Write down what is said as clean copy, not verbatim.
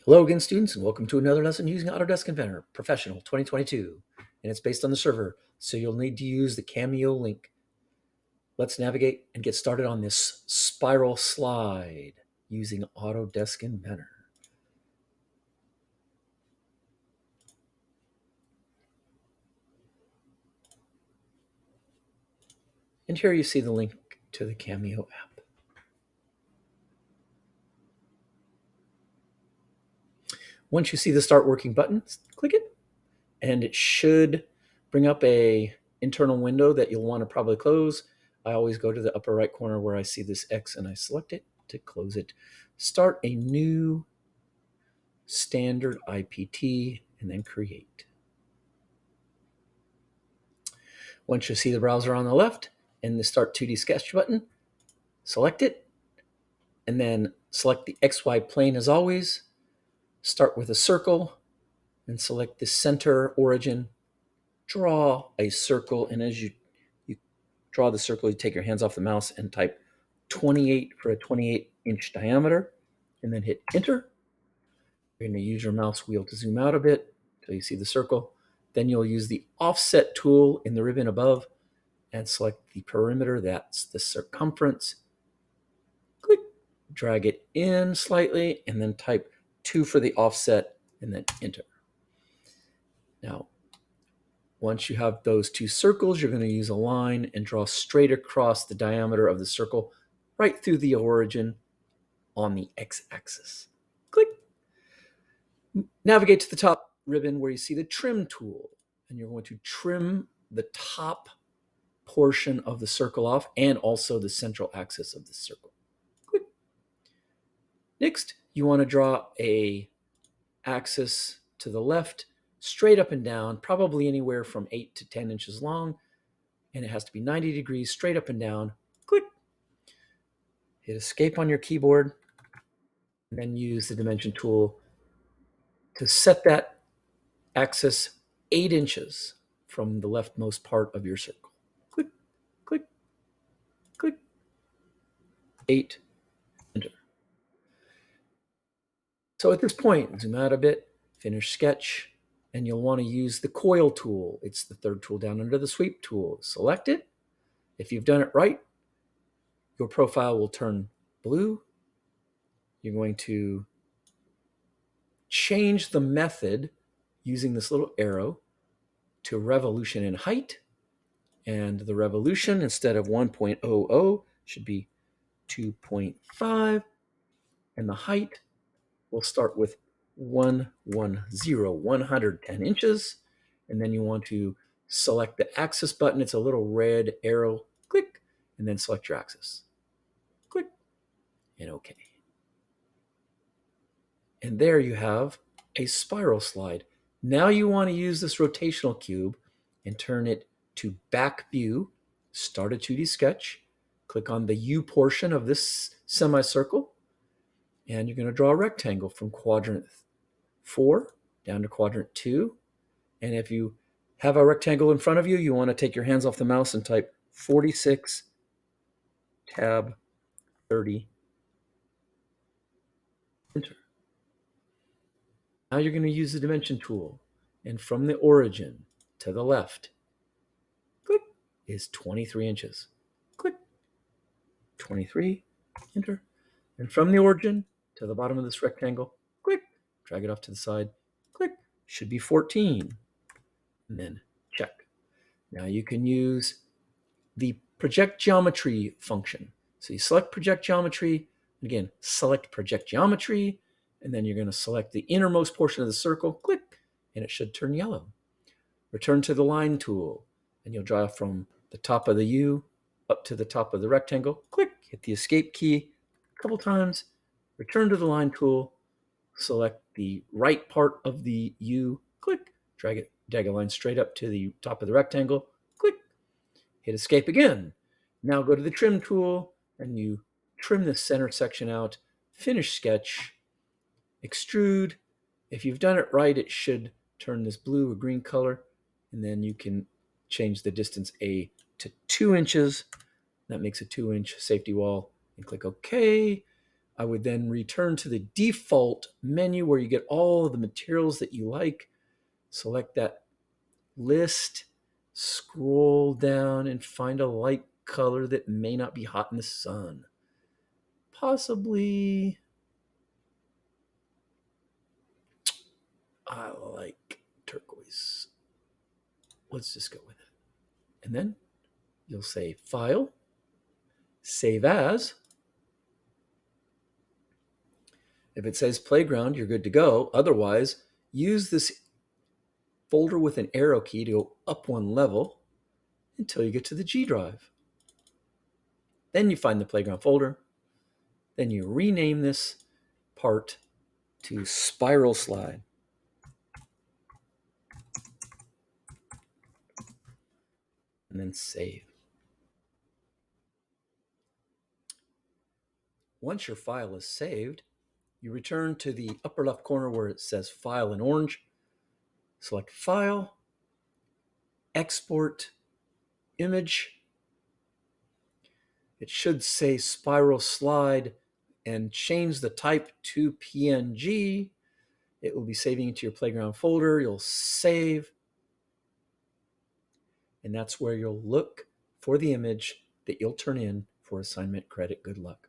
Hello again, students, and welcome to another lesson using Autodesk Inventor Professional 2022. And it's based on the server, so you'll need to use the Cameo link. Let's navigate and get started on this spiral slide using Autodesk Inventor. And here you see the link to the Cameo app. Once you see the Start Working button, click it, and it should bring up a internal window that you'll want to probably close. I always go to the upper right corner where I see this X and I select it to close it. Start a new standard IPT and then create. Once you see the browser on the left and the Start 2D Sketch button, select it and then select the XY plane as always. Start with a circle and select the center origin. Draw a circle, and as you draw the circle, you take your hands off the mouse and type 28 for a 28-inch diameter and then hit enter. You're going to use your mouse wheel to zoom out a bit until you see the circle. Then you'll use the offset tool in the ribbon above and select the perimeter, that's the circumference. Click, drag it in slightly, and then type 2 for the offset and then enter. Now, once you have those two circles, you're going to use a line and draw straight across the diameter of the circle right through the origin on the x-axis. Click. Navigate to the top ribbon where you see the trim tool, and you're going to trim the top portion of the circle off and also the central axis of the circle. Click. Next, you want to draw a axis to the left, straight up and down, probably anywhere from 8 to 10 inches long, and it has to be 90 degrees straight up and down. Click. Hit escape on your keyboard, and then use the dimension tool to set that axis 8 inches from the leftmost part of your circle. Click, click, click, 8, enter. So at this point, zoom out a bit, finish sketch, and you'll want to use the coil tool. It's the third tool down under the sweep tool. Select it. If you've done it right, your profile will turn blue. You're going to change the method using this little arrow to revolution in height. And the revolution, instead of 1.00, should be 2.5. And the height will start with 110 inches. And then you want to select the axis button. It's a little red arrow. Click, and then select your axis. Click, and OK. And there you have a spiral slide. Now you want to use this rotational cube and turn it to back view. Start a 2D sketch. Click on the U portion of this semicircle. And you're going to draw a rectangle from quadrant 4 down to quadrant 2. And if you have a rectangle in front of you, you want to take your hands off the mouse and type 46, tab 30, enter. Now you're going to use the dimension tool. And from the origin to the left, click, is 23 inches. Click, 23, enter. And from the origin to the bottom of this rectangle, click, drag it off to the side, click, should be 14. And then check. Now you can use the project geometry function. So you select project geometry, and again, select project geometry, and then you're going to select the innermost portion of the circle, click, and it should turn yellow. Return to the line tool, and you'll draw from the top of the U up to the top of the rectangle, click, hit the escape key a couple times, return to the line tool, select the right part of the U, click, drag a line straight up to the top of the rectangle, click, hit escape again. Now go to the trim tool and you trim the center section out, finish sketch, extrude. If you've done it right, it should turn this blue or green color, and then you can change the distance A to 2 inches. That makes a 2-inch safety wall, and click OK. I would then return to the default menu where you get all of the materials that you like. Select that list, scroll down, and find a light color that may not be hot in the sun. Possibly, I like turquoise. Let's just go with it. And then you'll say File, Save As. If it says Playground, you're good to go. Otherwise, use this folder with an arrow key to go up one level until you get to the G drive. Then you find the Playground folder. Then you rename this part to Spiral Slide. And then save. Once your file is saved, you return to the upper left corner where it says File in orange. Select File, Export, Image. It should say Spiral Slide and change the type to PNG. It will be saving it to your Playground folder. You'll save, and that's where you'll look for the image that you'll turn in for assignment credit. Good luck.